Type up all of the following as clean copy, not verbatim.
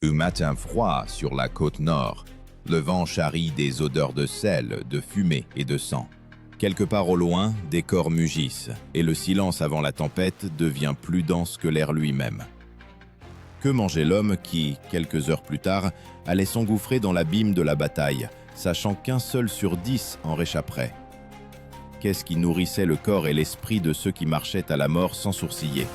Un matin froid sur la côte nord, le vent charrie des odeurs de sel, de fumée et de sang. Quelque part au loin, des corps mugissent, et le silence avant la tempête devient plus dense que l'air lui-même. Que mangeait l'homme qui, quelques heures plus tard, allait s'engouffrer dans l'abîme de la bataille, sachant qu'un seul sur 10 en réchapperait? Qu'est-ce qui nourrissait le corps et l'esprit de ceux qui marchaient à la mort sans sourciller?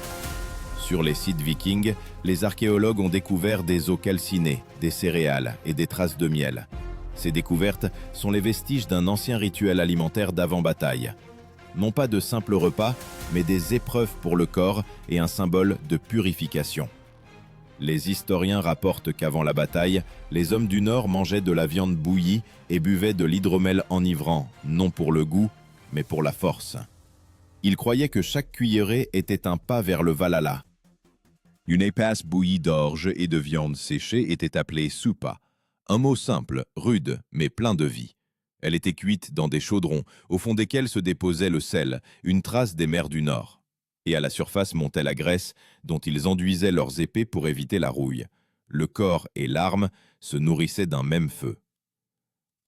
Sur les sites vikings, les archéologues ont découvert des os calcinés, des céréales et des traces de miel. Ces découvertes sont les vestiges d'un ancien rituel alimentaire d'avant-bataille. Non pas de simples repas, mais des épreuves pour le corps et un symbole de purification. Les historiens rapportent qu'avant la bataille, les hommes du Nord mangeaient de la viande bouillie et buvaient de l'hydromel enivrant, non pour le goût, mais pour la force. Ils croyaient que chaque cuillerée était un pas vers le Valhalla. Une épaisse bouillie d'orge et de viande séchée était appelée soupa, un mot simple, rude, mais plein de vie. Elle était cuite dans des chaudrons, au fond desquels se déposait le sel, une trace des mers du Nord. Et à la surface montait la graisse, dont ils enduisaient leurs épées pour éviter la rouille. Le corps et l'arme se nourrissaient d'un même feu.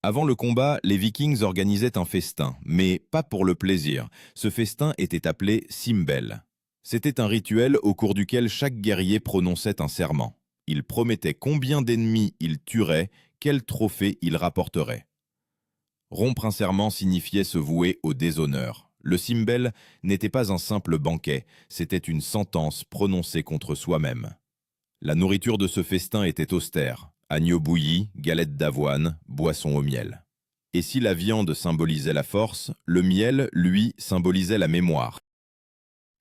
Avant le combat, les Vikings organisaient un festin, mais pas pour le plaisir. Ce festin était appelé Simbel. C'était un rituel au cours duquel chaque guerrier prononçait un serment. Il promettait combien d'ennemis il tuerait, quel trophée il rapporterait. Rompre un serment signifiait se vouer au déshonneur. Le Simbel n'était pas un simple banquet, c'était une sentence prononcée contre soi-même. La nourriture de ce festin était austère. Agneau bouilli, galettes d'avoine, boisson au miel. Et si la viande symbolisait la force, le miel, lui, symbolisait la mémoire.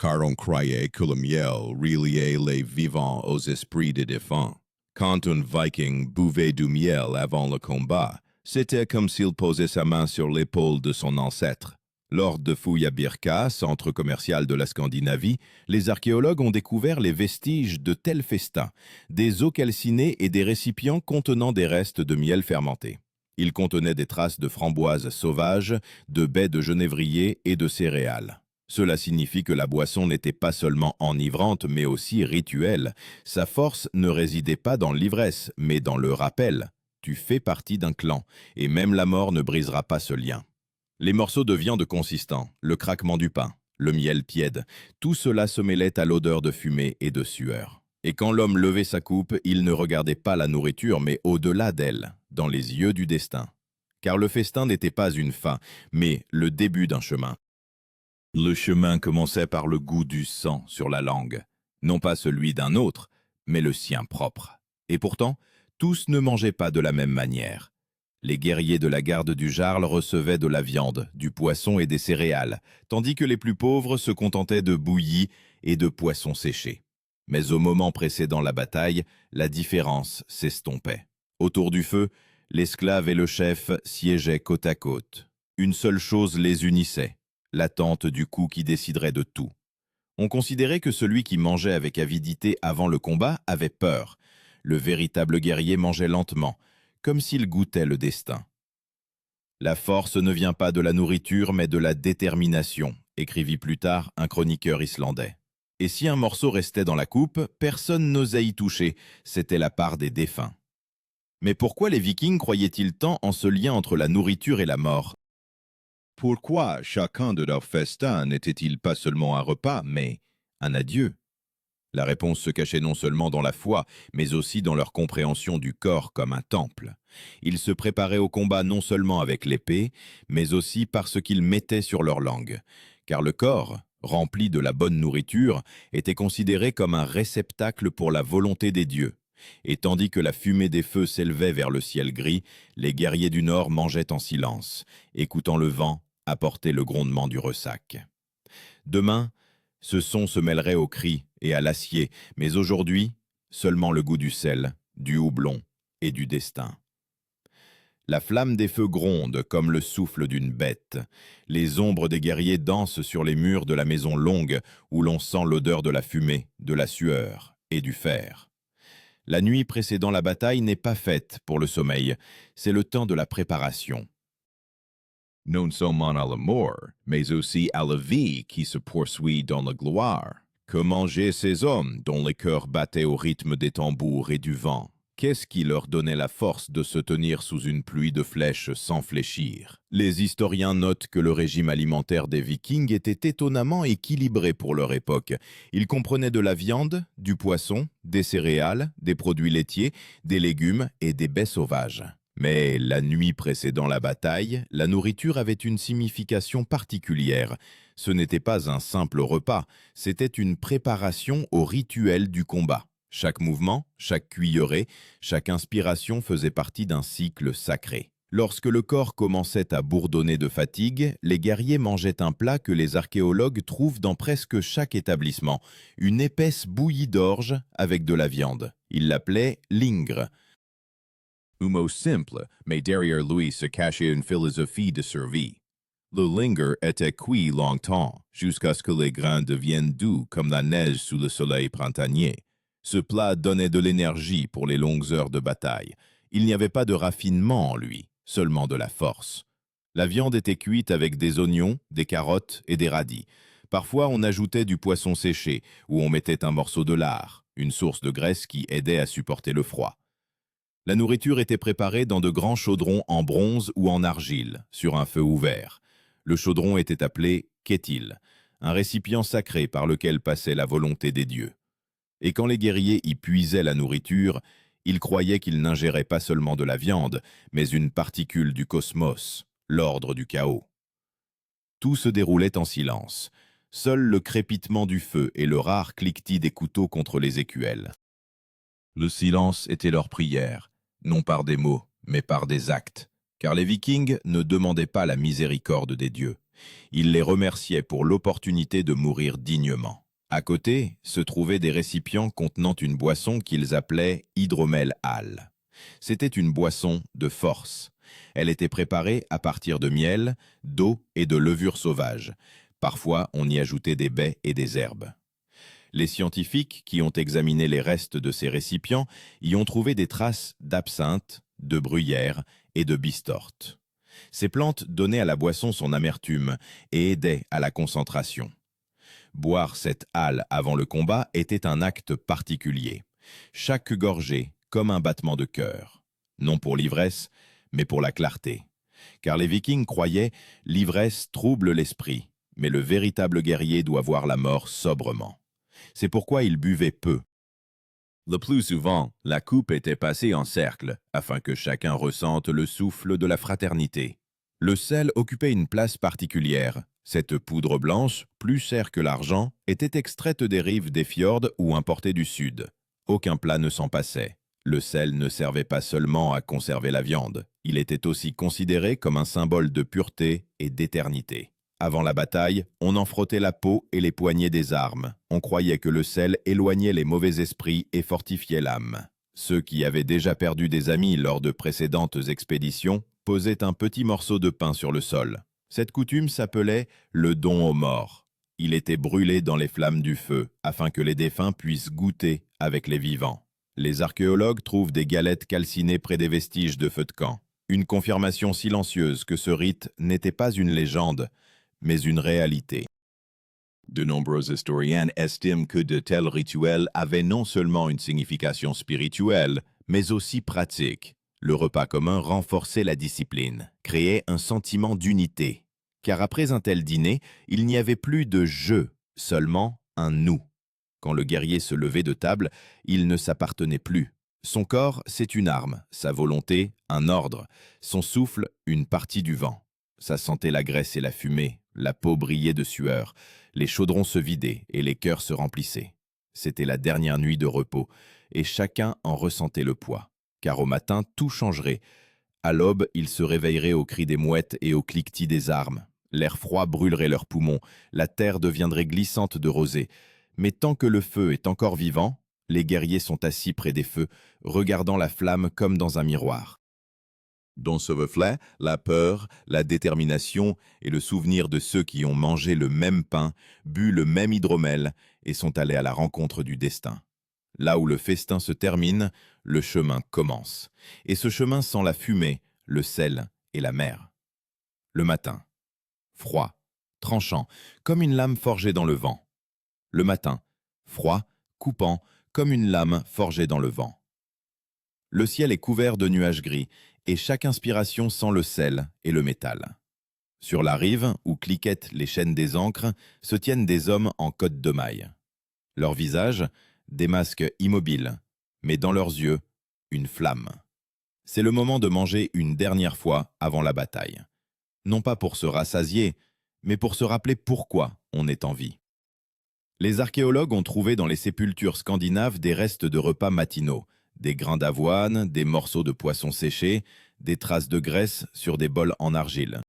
Car on croyait que le miel reliait les vivants aux esprits des défunts. Quand un Viking buvait du miel avant le combat, c'était comme s'il posait sa main sur l'épaule de son ancêtre. Lors de fouilles à Birka, centre commercial de la Scandinavie, les archéologues ont découvert les vestiges de tels festins, des os calcinés et des récipients contenant des restes de miel fermenté. Ils contenaient des traces de framboises sauvages, de baies de genévrier et de céréales. Cela signifie que la boisson n'était pas seulement enivrante, mais aussi rituelle. Sa force ne résidait pas dans l'ivresse, mais dans le rappel. Tu fais partie d'un clan, et même la mort ne brisera pas ce lien. Les morceaux de viande consistants, le craquement du pain, le miel tiède, tout cela se mêlait à l'odeur de fumée et de sueur. Et quand l'homme levait sa coupe, il ne regardait pas la nourriture, mais au-delà d'elle, dans les yeux du destin. Car le festin n'était pas une fin, mais le début d'un chemin. Le chemin commençait par le goût du sang sur la langue, non pas celui d'un autre, mais le sien propre. Et pourtant, tous ne mangeaient pas de la même manière. Les guerriers de la garde du Jarl recevaient de la viande, du poisson et des céréales, tandis que les plus pauvres se contentaient de bouillies et de poissons séchés. Mais au moment précédant la bataille, la différence s'estompait. Autour du feu, l'esclave et le chef siégeaient côte à côte. Une seule chose les unissait, l'attente du coup qui déciderait de tout. On considérait que celui qui mangeait avec avidité avant le combat avait peur. Le véritable guerrier mangeait lentement, comme s'il goûtait le destin. La force ne vient pas de la nourriture, mais de la détermination, écrivit plus tard un chroniqueur islandais. Et si un morceau restait dans la coupe, personne n'osait y toucher, c'était la part des défunts. Mais pourquoi les Vikings croyaient-ils tant en ce lien entre la nourriture et la mort? Pourquoi chacun de leurs festins n'était-il pas seulement un repas, mais un adieu? La réponse se cachait non seulement dans la foi, mais aussi dans leur compréhension du corps comme un temple. Ils se préparaient au combat non seulement avec l'épée, mais aussi par ce qu'ils mettaient sur leur langue. Car le corps, rempli de la bonne nourriture, était considéré comme un réceptacle pour la volonté des dieux. Et tandis que la fumée des feux s'élevait vers le ciel gris, les guerriers du Nord mangeaient en silence, écoutant le vent apporter le grondement du ressac. Demain, ce son se mêlerait aux cris et à l'acier, mais aujourd'hui, seulement le goût du sel, du houblon et du destin. La flamme des feux gronde comme le souffle d'une bête. Les ombres des guerriers dansent sur les murs de la maison longue où l'on sent l'odeur de la fumée, de la sueur et du fer. La nuit précédant la bataille n'est pas faite pour le sommeil, c'est le temps de la préparation. Non seulement à la mort, mais aussi à la vie qui se poursuit dans la gloire. Que mangeaient ces hommes dont les cœurs battaient au rythme des tambours et du vent? Qu'est-ce qui leur donnait la force de se tenir sous une pluie de flèches sans fléchir? Les historiens notent que le régime alimentaire des Vikings était étonnamment équilibré pour leur époque. Il comprenait de la viande, du poisson, des céréales, des produits laitiers, des légumes et des baies sauvages. Mais la nuit précédant la bataille, la nourriture avait une signification particulière. Ce n'était pas un simple repas, c'était une préparation au rituel du combat. Chaque mouvement, chaque cuillerée, chaque inspiration faisait partie d'un cycle sacré. Lorsque le corps commençait à bourdonner de fatigue, les guerriers mangeaient un plat que les archéologues trouvent dans presque chaque établissement, une épaisse bouillie d'orge avec de la viande. Ils l'appelaient l'ingre. Un mot simple, mais derrière lui se cachait une philosophie de survie. Le linger était cuit longtemps, jusqu'à ce que les grains deviennent doux comme la neige sous le soleil printanier. Ce plat donnait de l'énergie pour les longues heures de bataille. Il n'y avait pas de raffinement en lui, seulement de la force. La viande était cuite avec des oignons, des carottes et des radis. Parfois, on ajoutait du poisson séché ou on mettait un morceau de lard, une source de graisse qui aidait à supporter le froid. La nourriture était préparée dans de grands chaudrons en bronze ou en argile, sur un feu ouvert. Le chaudron était appelé kétil, un récipient sacré par lequel passait la volonté des dieux. Et quand les guerriers y puisaient la nourriture, ils croyaient qu'ils n'ingéraient pas seulement de la viande, mais une particule du cosmos, l'ordre du chaos. Tout se déroulait en silence. Seul le crépitement du feu et le rare cliquetis des couteaux contre les écuelles. Le silence était leur prière, non par des mots, mais par des actes, car les Vikings ne demandaient pas la miséricorde des dieux. Ils les remerciaient pour l'opportunité de mourir dignement. À côté se trouvaient des récipients contenant une boisson qu'ils appelaient hydromel al. C'était une boisson de force. Elle était préparée à partir de miel, d'eau et de levure sauvage. Parfois, on y ajoutait des baies et des herbes. Les scientifiques qui ont examiné les restes de ces récipients y ont trouvé des traces d'absinthe, de bruyère et de bistorte. Ces plantes donnaient à la boisson son amertume et aidaient à la concentration. Boire cette halle avant le combat était un acte particulier. Chaque gorgée comme un battement de cœur. Non pour l'ivresse, mais pour la clarté. Car les Vikings croyaient « l'ivresse trouble l'esprit, mais le véritable guerrier doit voir la mort sobrement ». C'est pourquoi ils buvaient peu. Le plus souvent, la coupe était passée en cercle, afin que chacun ressente le souffle de la fraternité. Le sel occupait une place particulière. Cette poudre blanche, plus chère que l'argent, était extraite des rives des fjords ou importée du sud. Aucun plat ne s'en passait. Le sel ne servait pas seulement à conserver la viande, il était aussi considéré comme un symbole de pureté et d'éternité. Avant la bataille, on en frottait la peau et les poignets des armes. On croyait que le sel éloignait les mauvais esprits et fortifiait l'âme. Ceux qui avaient déjà perdu des amis lors de précédentes expéditions posaient un petit morceau de pain sur le sol. Cette coutume s'appelait le don aux morts. Il était brûlé dans les flammes du feu, afin que les défunts puissent goûter avec les vivants. Les archéologues trouvent des galettes calcinées près des vestiges de feux de camp. Une confirmation silencieuse que ce rite n'était pas une légende, mais une réalité. De nombreux historiens estiment que de tels rituels avaient non seulement une signification spirituelle, mais aussi pratique. Le repas commun renforçait la discipline, créait un sentiment d'unité. Car après un tel dîner, il n'y avait plus de « je », seulement un « nous ». Quand le guerrier se levait de table, il ne s'appartenait plus. Son corps, c'est une arme, sa volonté, un ordre, son souffle, une partie du vent. Ça sentait la graisse et la fumée, la peau brillait de sueur, les chaudrons se vidaient et les cœurs se remplissaient. C'était la dernière nuit de repos, et chacun en ressentait le poids. Car au matin, tout changerait. À l'aube, ils se réveilleraient au cri des mouettes et au cliquetis des armes. L'air froid brûlerait leurs poumons, la terre deviendrait glissante de rosée. Mais tant que le feu est encore vivant, les guerriers sont assis près des feux, regardant la flamme comme dans un miroir. Dans ce reflet, la peur, la détermination et le souvenir de ceux qui ont mangé le même pain, bu le même hydromel et sont allés à la rencontre du destin. Là où le festin se termine, le chemin commence. Et ce chemin sent la fumée, le sel et la mer. Le matin, froid, tranchant, comme une lame forgée dans le vent. Le matin, froid, coupant, comme une lame forgée dans le vent. Le ciel est couvert de nuages gris, et chaque inspiration sent le sel et le métal. Sur la rive, où cliquettent les chaînes des ancres, se tiennent des hommes en cotte de maille. Leurs visages, des masques immobiles, mais dans leurs yeux, une flamme. C'est le moment de manger une dernière fois avant la bataille. Non pas pour se rassasier, mais pour se rappeler pourquoi on est en vie. Les archéologues ont trouvé dans les sépultures scandinaves des restes de repas matinaux, des grains d'avoine, des morceaux de poisson séchés, des traces de graisse sur des bols en argile.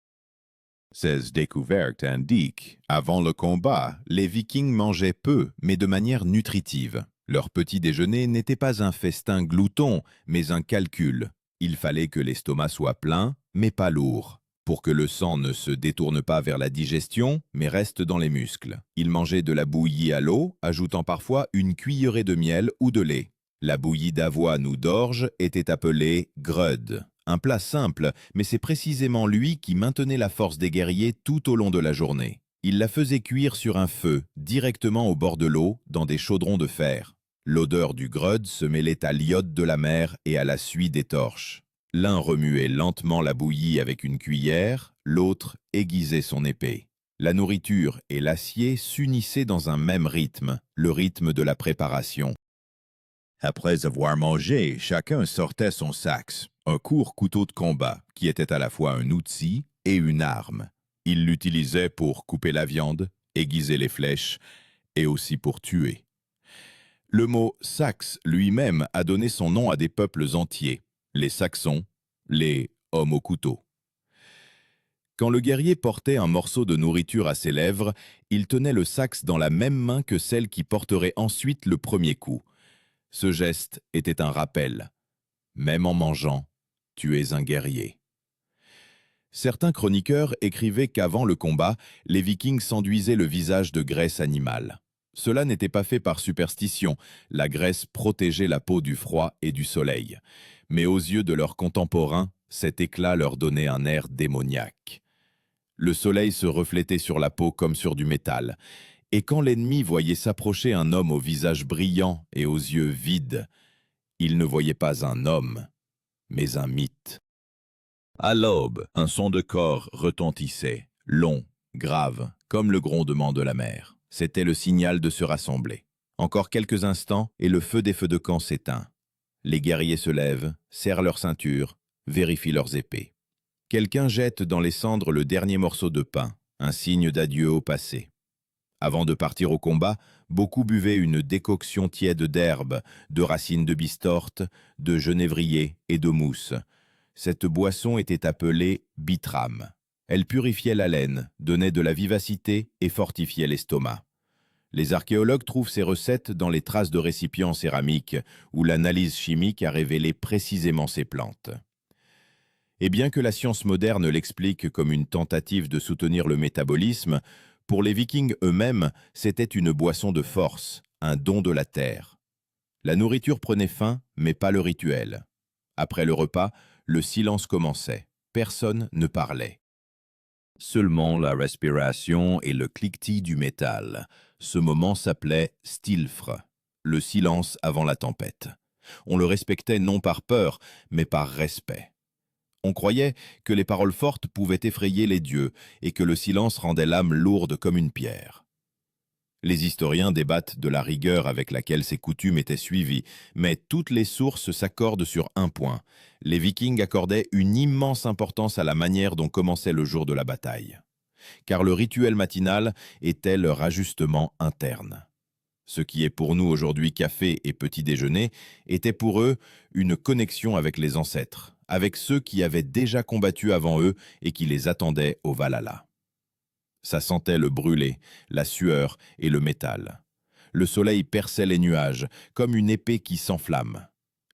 Ces découvertes indiquent, avant le combat, les Vikings mangeaient peu, mais de manière nutritive. Leur petit déjeuner n'était pas un festin glouton, mais un calcul. Il fallait que l'estomac soit plein, mais pas lourd, pour que le sang ne se détourne pas vers la digestion, mais reste dans les muscles. Ils mangeaient de la bouillie à l'eau, ajoutant parfois une cuillerée de miel ou de lait. La bouillie d'avoine ou d'orge était appelée grød. Un plat simple, mais c'est précisément lui qui maintenait la force des guerriers tout au long de la journée. Il la faisait cuire sur un feu, directement au bord de l'eau, dans des chaudrons de fer. L'odeur du grød se mêlait à l'iode de la mer et à la suie des torches. L'un remuait lentement la bouillie avec une cuillère, l'autre aiguisait son épée. La nourriture et l'acier s'unissaient dans un même rythme, le rythme de la préparation. Après avoir mangé, chacun sortait son sax, un court couteau de combat, qui était à la fois un outil et une arme. Il l'utilisait pour couper la viande, aiguiser les flèches, et aussi pour tuer. Le mot saxe lui-même a donné son nom à des peuples entiers, les Saxons, les hommes au couteau. Quand le guerrier portait un morceau de nourriture à ses lèvres, il tenait le saxe dans la même main que celle qui porterait ensuite le premier coup. Ce geste était un rappel. Même en mangeant, tu es un guerrier. Certains chroniqueurs écrivaient qu'avant le combat, les Vikings s'enduisaient le visage de graisse animale. Cela n'était pas fait par superstition, la graisse protégeait la peau du froid et du soleil. Mais aux yeux de leurs contemporains, cet éclat leur donnait un air démoniaque. Le soleil se reflétait sur la peau comme sur du métal. Et quand l'ennemi voyait s'approcher un homme au visage brillant et aux yeux vides, il ne voyait pas un homme, mais un mythe. À l'aube, un son de cor retentissait, long, grave, comme le grondement de la mer. C'était le signal de se rassembler. Encore quelques instants et le feu des feux de camp s'éteint. Les guerriers se lèvent, serrent leur ceinture, vérifient leurs épées. Quelqu'un jette dans les cendres le dernier morceau de pain, un signe d'adieu au passé. Avant de partir au combat, beaucoup buvaient une décoction tiède d'herbes, de racines de bistorte, de genévrier et de mousse. Cette boisson était appelée bitram. Elle purifiait la laine, donnait de la vivacité et fortifiait l'estomac. Les archéologues trouvent ces recettes dans les traces de récipients céramiques, où l'analyse chimique a révélé précisément ces plantes. Et bien que la science moderne l'explique comme une tentative de soutenir le métabolisme, pour les Vikings eux-mêmes, c'était une boisson de force, un don de la terre. La nourriture prenait fin, mais pas le rituel. Après le repas, le silence commençait. Personne ne parlait. Seulement la respiration et le cliquetis du métal. Ce moment s'appelait stilfre, le silence avant la tempête. On le respectait non par peur, mais par respect. On croyait que les paroles fortes pouvaient effrayer les dieux et que le silence rendait l'âme lourde comme une pierre. Les historiens débattent de la rigueur avec laquelle ces coutumes étaient suivies, mais toutes les sources s'accordent sur un point. Les Vikings accordaient une immense importance à la manière dont commençait le jour de la bataille. Car le rituel matinal était leur ajustement interne. Ce qui est pour nous aujourd'hui café et petit déjeuner était pour eux une connexion avec les ancêtres, avec ceux qui avaient déjà combattu avant eux et qui les attendaient au Valhalla. Ça sentait le brûlé, la sueur et le métal. Le soleil perçait les nuages, comme une épée qui s'enflamme.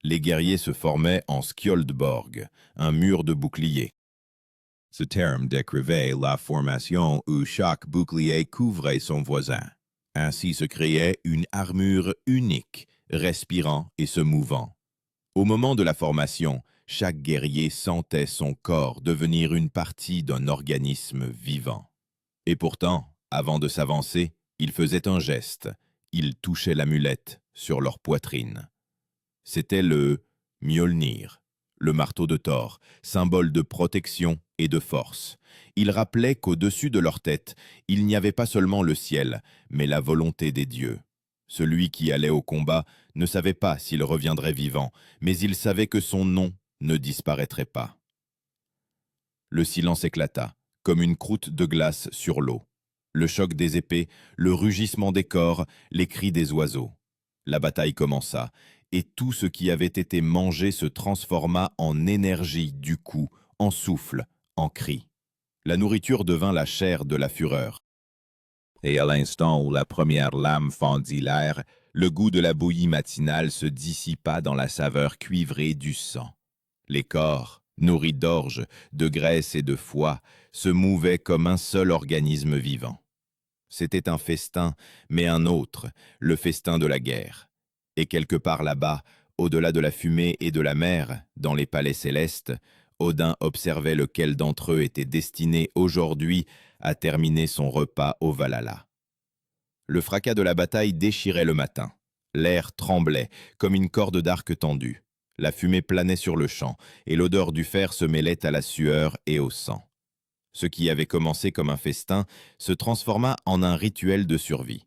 Les guerriers se formaient en skjoldborg, un mur de boucliers. Ce terme décrivait la formation où chaque bouclier couvrait son voisin. Ainsi se créait une armure unique, respirant et se mouvant. Au moment de la formation, chaque guerrier sentait son corps devenir une partie d'un organisme vivant. Et pourtant, avant de s'avancer, il faisait un geste. Il touchait l'amulette sur leur poitrine. C'était le Mjolnir, le marteau de Thor, symbole de protection et de force. Il rappelait qu'au-dessus de leur tête, il n'y avait pas seulement le ciel, mais la volonté des dieux. Celui qui allait au combat ne savait pas s'il reviendrait vivant, mais il savait que son nom ne disparaîtrait pas. Le silence éclata, comme une croûte de glace sur l'eau. Le choc des épées, le rugissement des corps, les cris des oiseaux. La bataille commença, et tout ce qui avait été mangé se transforma en énergie du coup, en souffle, en cri. La nourriture devint la chair de la fureur. Et à l'instant où la première lame fendit l'air, le goût de la bouillie matinale se dissipa dans la saveur cuivrée du sang. Les corps, nourris d'orge, de graisse et de foie, se mouvaient comme un seul organisme vivant. C'était un festin, mais un autre, le festin de la guerre. Et quelque part là-bas, au-delà de la fumée et de la mer, dans les palais célestes, Odin observait lequel d'entre eux était destiné aujourd'hui à terminer son repas au Valhalla. Le fracas de la bataille déchirait le matin. L'air tremblait, comme une corde d'arc tendue. La fumée planait sur le champ, et l'odeur du fer se mêlait à la sueur et au sang. Ce qui avait commencé comme un festin se transforma en un rituel de survie.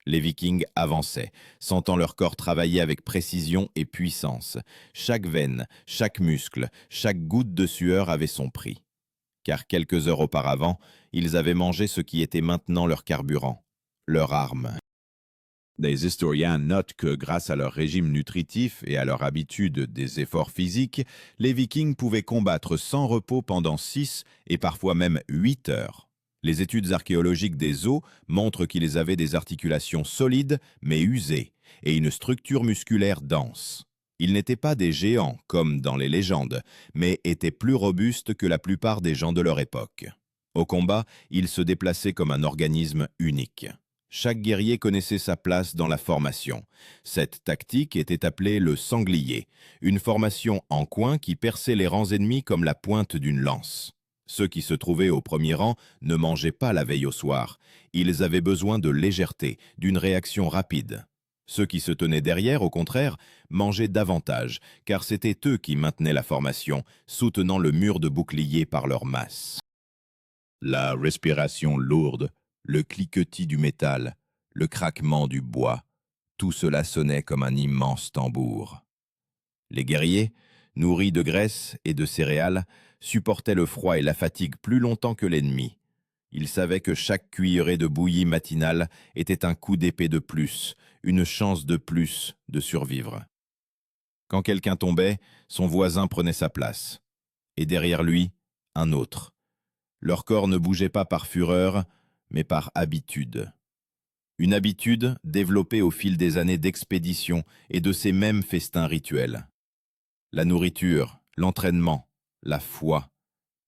Les Vikings avançaient, sentant leur corps travailler avec précision et puissance. Chaque veine, chaque muscle, chaque goutte de sueur avait son prix. Car quelques heures auparavant, ils avaient mangé ce qui était maintenant leur carburant, leur arme. Des historiens notent que grâce à leur régime nutritif et à leur habitude des efforts physiques, les Vikings pouvaient combattre sans repos pendant 6 et parfois même 8 heures. Les études archéologiques des os montrent qu'ils avaient des articulations solides mais usées et une structure musculaire dense. Ils n'étaient pas des géants comme dans les légendes, mais étaient plus robustes que la plupart des gens de leur époque. Au combat, ils se déplaçaient comme un organisme unique. Chaque guerrier connaissait sa place dans la formation. Cette tactique était appelée le sanglier, une formation en coin qui perçait les rangs ennemis comme la pointe d'une lance. Ceux qui se trouvaient au premier rang ne mangeaient pas la veille au soir. Ils avaient besoin de légèreté, d'une réaction rapide. Ceux qui se tenaient derrière, au contraire, mangeaient davantage, car c'était eux qui maintenaient la formation, soutenant le mur de boucliers par leur masse. La respiration lourde, le cliquetis du métal, le craquement du bois, tout cela sonnait comme un immense tambour. Les guerriers, nourris de graisse et de céréales, supportaient le froid et la fatigue plus longtemps que l'ennemi. Ils savaient que chaque cuillerée de bouillie matinale était un coup d'épée de plus, une chance de plus de survivre. Quand quelqu'un tombait, son voisin prenait sa place, et derrière lui, un autre. Leur corps ne bougeait pas par fureur, mais par habitude. Une habitude développée au fil des années d'expédition et de ces mêmes festins rituels. La nourriture, l'entraînement, la foi,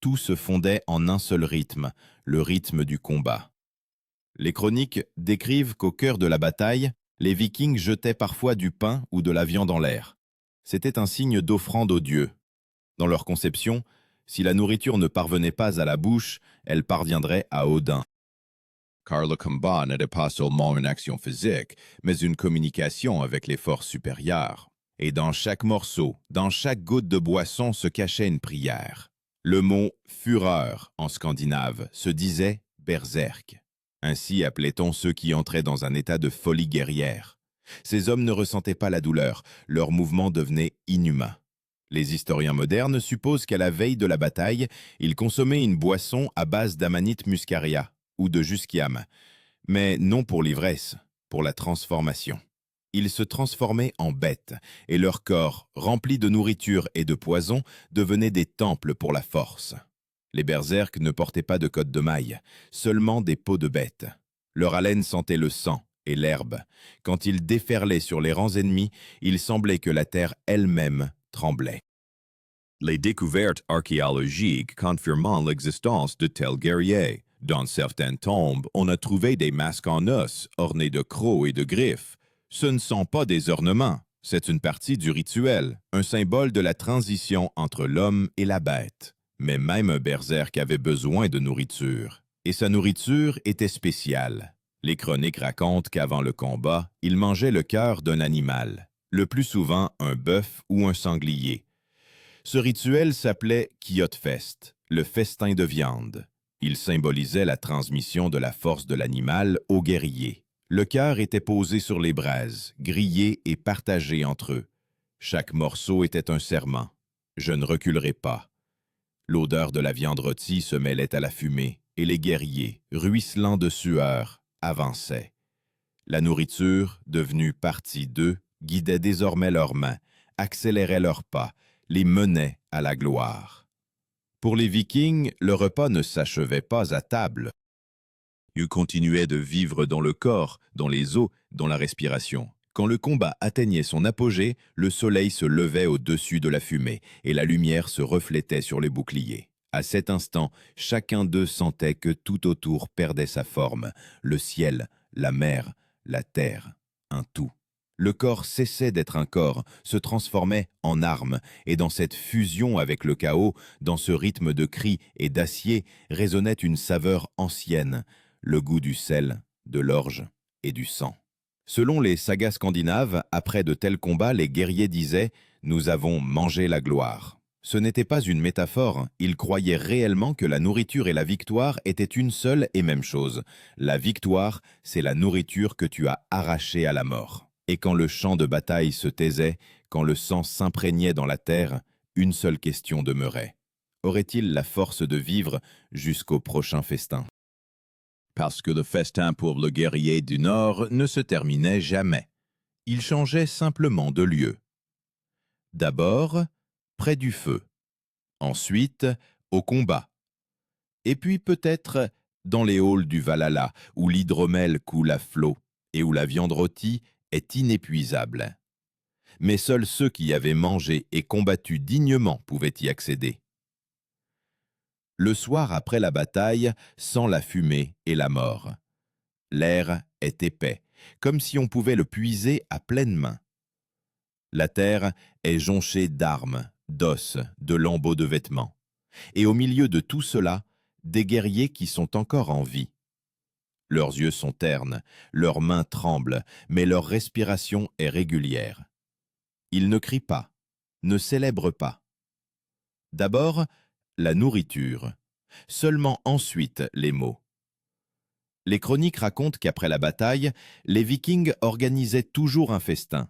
tout se fondait en un seul rythme, le rythme du combat. Les chroniques décrivent qu'au cœur de la bataille, les Vikings jetaient parfois du pain ou de la viande en l'air. C'était un signe d'offrande aux dieux. Dans leur conception, si la nourriture ne parvenait pas à la bouche, elle parviendrait à Odin. Car le combat n'était pas seulement une action physique, mais une communication avec les forces supérieures. Et dans chaque morceau, dans chaque goutte de boisson se cachait une prière. Le mot « fureur » en scandinave se disait « berserk ». Ainsi appelait-on ceux qui entraient dans un état de folie guerrière. Ces hommes ne ressentaient pas la douleur, leurs mouvements devenaient inhumains. Les historiens modernes supposent qu'à la veille de la bataille, ils consommaient une boisson à base d'amanite muscaria ou de jusquiam, mais non pour l'ivresse, pour la transformation. Ils se transformaient en bêtes, et leur corps, rempli de nourriture et de poison, devenait des temples pour la force. Les berserks ne portaient pas de cotte de maille, seulement des peaux de bêtes. Leur haleine sentait le sang et l'herbe. Quand ils déferlaient sur les rangs ennemis, il semblait que la terre elle-même tremblait. Les découvertes archéologiques confirmant l'existence de tels guerriers. Dans certaines tombes, on a trouvé des masques en os ornés de crocs et de griffes. Ce ne sont pas des ornements, c'est une partie du rituel, un symbole de la transition entre l'homme et la bête. Mais même un berserk avait besoin de nourriture, et sa nourriture était spéciale. Les chroniques racontent qu'avant le combat, il mangeait le cœur d'un animal, le plus souvent un bœuf ou un sanglier. Ce rituel s'appelait Kiotfest, le festin de viande. Il symbolisait la transmission de la force de l'animal aux guerriers. Le cœur était posé sur les braises, grillé et partagé entre eux. Chaque morceau était un serment. Je ne reculerai pas. L'odeur de la viande rôtie se mêlait à la fumée, et les guerriers, ruisselants de sueur, avançaient. La nourriture, devenue partie d'eux, guidait désormais leurs mains, accélérait leurs pas, les menait à la gloire. Pour les Vikings, le repas ne s'achevait pas à table. Ils continuaient de vivre dans le corps, dans les os, dans la respiration. Quand le combat atteignait son apogée, le soleil se levait au-dessus de la fumée et la lumière se reflétait sur les boucliers. À cet instant, chacun d'eux sentait que tout autour perdait sa forme, le ciel, la mer, la terre, un tout. Le corps cessait d'être un corps, se transformait en arme, et dans cette fusion avec le chaos, dans ce rythme de cris et d'acier, résonnait une saveur ancienne, le goût du sel, de l'orge et du sang. Selon les sagas scandinaves, après de tels combats, les guerriers disaient « Nous avons mangé la gloire ». Ce n'était pas une métaphore, ils croyaient réellement que la nourriture et la victoire étaient une seule et même chose. La victoire, c'est la nourriture que tu as arrachée à la mort. Et quand le champ de bataille se taisait, quand le sang s'imprégnait dans la terre, une seule question demeurait. Aurait-il la force de vivre jusqu'au prochain festin ? Parce que le festin pour le guerrier du Nord ne se terminait jamais. Il changeait simplement de lieu. D'abord, près du feu. Ensuite, au combat. Et puis peut-être dans les halls du Valhalla, où l'hydromel coule à flot et où la viande rôtie est inépuisable. Mais seuls ceux qui avaient mangé et combattu dignement pouvaient y accéder. Le soir après la bataille sent la fumée et la mort. L'air est épais, comme si on pouvait le puiser à pleine main. La terre est jonchée d'armes, d'os, de lambeaux de vêtements. Et au milieu de tout cela, des guerriers qui sont encore en vie. Leurs yeux sont ternes, leurs mains tremblent, mais leur respiration est régulière. Ils ne crient pas, ne célèbrent pas. D'abord, la nourriture. Seulement ensuite les mots. Les chroniques racontent qu'après la bataille, les Vikings organisaient toujours un festin.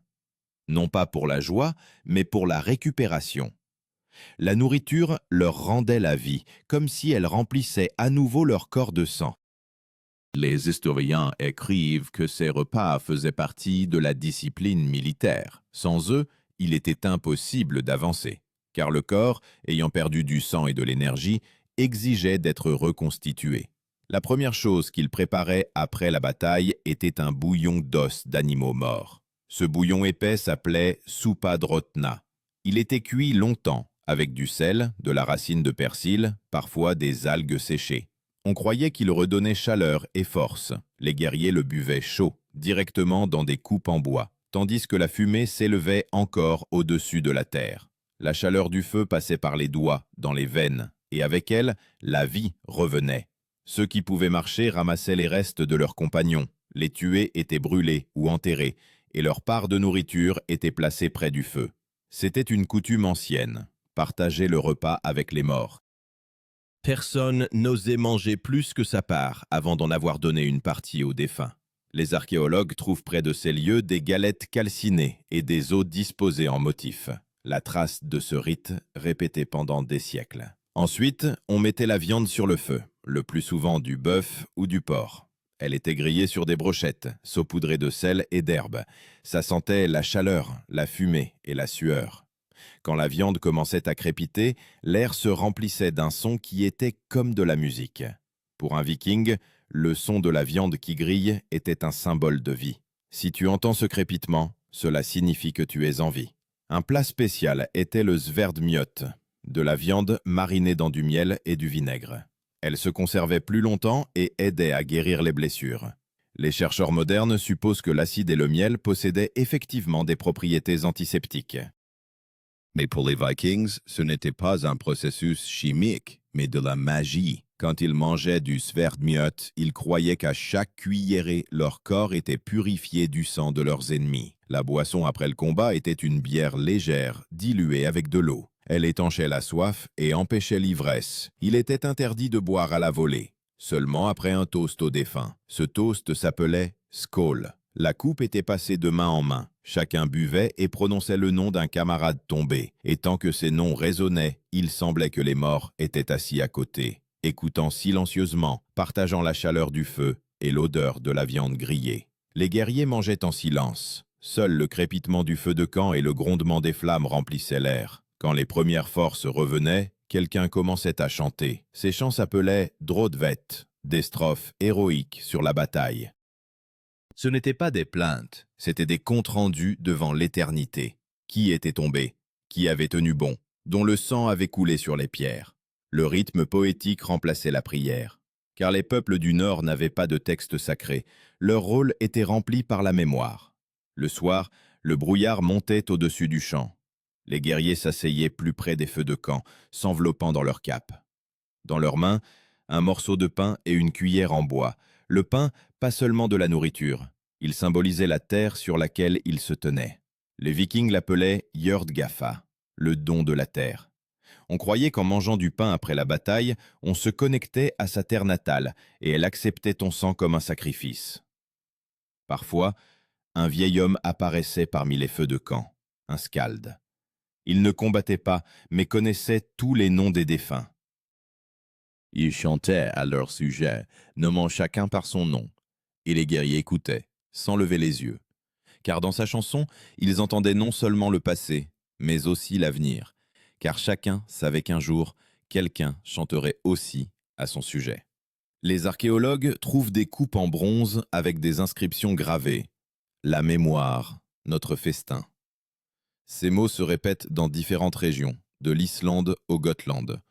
Non pas pour la joie, mais pour la récupération. La nourriture leur rendait la vie, comme si elle remplissait à nouveau leur corps de sang. Les historiens écrivent que ces repas faisaient partie de la discipline militaire. Sans eux, il était impossible d'avancer, car le corps, ayant perdu du sang et de l'énergie, exigeait d'être reconstitué. La première chose qu'ils préparaient après la bataille était un bouillon d'os d'animaux morts. Ce bouillon épais s'appelait soupa drotna. Il était cuit longtemps, avec du sel, de la racine de persil, parfois des algues séchées. On croyait qu'il redonnait chaleur et force. Les guerriers le buvaient chaud, directement dans des coupes en bois, tandis que la fumée s'élevait encore au-dessus de la terre. La chaleur du feu passait par les doigts, dans les veines, et avec elle, la vie revenait. Ceux qui pouvaient marcher ramassaient les restes de leurs compagnons. Les tués étaient brûlés ou enterrés, et leur part de nourriture était placée près du feu. C'était une coutume ancienne, partager le repas avec les morts. Personne n'osait manger plus que sa part avant d'en avoir donné une partie aux défunts. Les archéologues trouvent près de ces lieux des galettes calcinées et des os disposés en motifs. La trace de ce rite répété pendant des siècles. Ensuite, on mettait la viande sur le feu, le plus souvent du bœuf ou du porc. Elle était grillée sur des brochettes, saupoudrée de sel et d'herbe. Ça sentait la chaleur, la fumée et la sueur. Quand la viande commençait à crépiter, l'air se remplissait d'un son qui était comme de la musique. Pour un viking, le son de la viande qui grille était un symbole de vie. Si tu entends ce crépitement, cela signifie que tu es en vie. Un plat spécial était le sverdmjøt, de la viande marinée dans du miel et du vinaigre. Elle se conservait plus longtemps et aidait à guérir les blessures. Les chercheurs modernes supposent que l'acide et le miel possédaient effectivement des propriétés antiseptiques. Mais pour les Vikings, ce n'était pas un processus chimique, mais de la magie. Quand ils mangeaient du sverdmjøt, ils croyaient qu'à chaque cuillerée, leur corps était purifié du sang de leurs ennemis. La boisson après le combat était une bière légère, diluée avec de l'eau. Elle étanchait la soif et empêchait l'ivresse. Il était interdit de boire à la volée, seulement après un toast au défunt. Ce toast s'appelait « Skål ». La coupe était passée de main en main. Chacun buvait et prononçait le nom d'un camarade tombé. Et tant que ces noms résonnaient, il semblait que les morts étaient assis à côté, écoutant silencieusement, partageant la chaleur du feu et l'odeur de la viande grillée. Les guerriers mangeaient en silence. Seul le crépitement du feu de camp et le grondement des flammes remplissaient l'air. Quand les premières forces revenaient, quelqu'un commençait à chanter. Ces chants s'appelaient « Drodvet », des strophes héroïques sur la bataille. Ce n'étaient pas des plaintes, c'étaient des comptes rendus devant l'éternité. Qui était tombé? Qui avait tenu bon? Dont le sang avait coulé sur les pierres. Le rythme poétique remplaçait la prière. Car les peuples du Nord n'avaient pas de texte sacré. Leur rôle était rempli par la mémoire. Le soir, le brouillard montait au-dessus du champ. Les guerriers s'asseyaient plus près des feux de camp, s'enveloppant dans leurs capes. Dans leurs mains, un morceau de pain et une cuillère en bois. Le pain, pas seulement de la nourriture. Il symbolisait la terre sur laquelle ils se tenaient. Les Vikings l'appelaient Jordgafa, le don de la terre. On croyait qu'en mangeant du pain après la bataille, on se connectait à sa terre natale et elle acceptait ton sang comme un sacrifice. Parfois, un vieil homme apparaissait parmi les feux de camp, un skald. Il ne combattait pas, mais connaissait tous les noms des défunts. Il chantait à leur sujet, nommant chacun par son nom, et les guerriers écoutaient, sans lever les yeux. Car dans sa chanson, ils entendaient non seulement le passé, mais aussi l'avenir, car chacun savait qu'un jour, quelqu'un chanterait aussi à son sujet. Les archéologues trouvent des coupes en bronze avec des inscriptions gravées. La mémoire, notre festin. Ces mots se répètent dans différentes régions, de l'Islande au Gotland.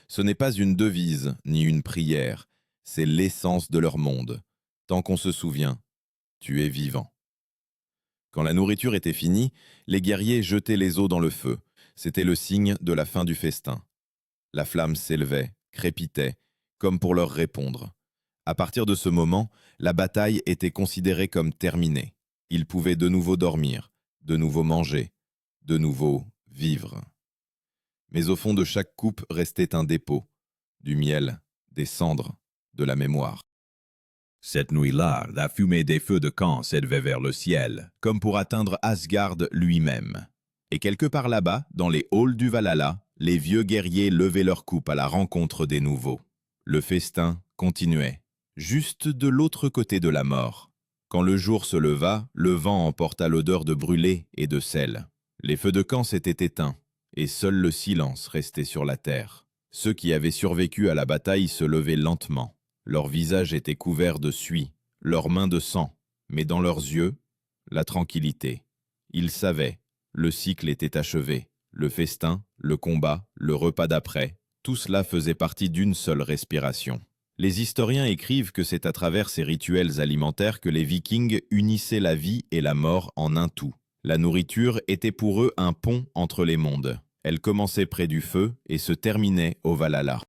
Ce n'est pas une devise ni une prière, c'est l'essence de leur monde. Tant qu'on se souvient, tu es vivant. Quand la nourriture était finie, les guerriers jetaient les os dans le feu. C'était le signe de la fin du festin. La flamme s'élevait, crépitait, comme pour leur répondre. À partir de ce moment, la bataille était considérée comme terminée. Ils pouvaient de nouveau dormir, de nouveau manger, de nouveau vivre. Mais au fond de chaque coupe restait un dépôt, du miel, des cendres, de la mémoire. Cette nuit-là, la fumée des feux de camp s'élevait vers le ciel, comme pour atteindre Asgard lui-même. Et quelque part là-bas, dans les halls du Valhalla, les vieux guerriers levaient leur coupe à la rencontre des nouveaux. Le festin continuait, juste de l'autre côté de la mort. Quand le jour se leva, le vent emporta l'odeur de brûlé et de sel. Les feux de camp s'étaient éteints, et seul le silence restait sur la terre. Ceux qui avaient survécu à la bataille se levaient lentement. Leurs visages étaient couverts de suie, leurs mains de sang, mais dans leurs yeux, la tranquillité. Ils savaient, le cycle était achevé. Le festin, le combat, le repas d'après, tout cela faisait partie d'une seule respiration. Les historiens écrivent que c'est à travers ces rituels alimentaires que les Vikings unissaient la vie et la mort en un tout. La nourriture était pour eux un pont entre les mondes. Elle commençait près du feu et se terminait au Valhalla.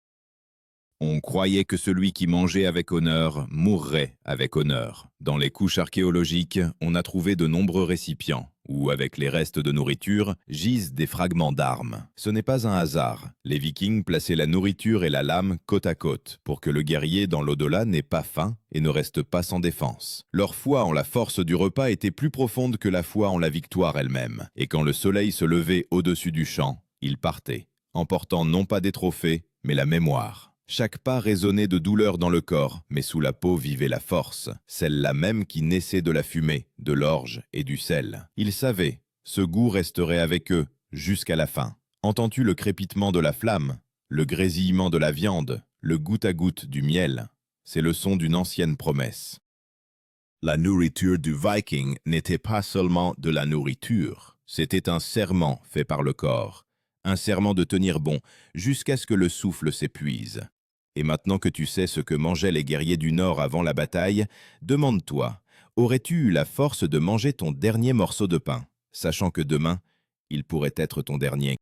On croyait que celui qui mangeait avec honneur mourrait avec honneur. Dans les couches archéologiques, on a trouvé de nombreux récipients, où, avec les restes de nourriture, gisent des fragments d'armes. Ce n'est pas un hasard. Les Vikings plaçaient la nourriture et la lame côte à côte, pour que le guerrier dans l'au-delà n'ait pas faim et ne reste pas sans défense. Leur foi en la force du repas était plus profonde que la foi en la victoire elle-même. Et quand le soleil se levait au-dessus du champ, ils partaient, emportant non pas des trophées, mais la mémoire. Chaque pas résonnait de douleur dans le corps, mais sous la peau vivait la force, celle-là même qui naissait de la fumée, de l'orge et du sel. Ils savaient, ce goût resterait avec eux jusqu'à la fin. Entends-tu le crépitement de la flamme, le grésillement de la viande, le goutte à goutte du miel? C'est le son d'une ancienne promesse. La nourriture du Viking n'était pas seulement de la nourriture, c'était un serment fait par le corps, un serment de tenir bon jusqu'à ce que le souffle s'épuise. Et maintenant que tu sais ce que mangeaient les guerriers du Nord avant la bataille, demande-toi, aurais-tu eu la force de manger ton dernier morceau de pain, sachant que demain, il pourrait être ton dernier?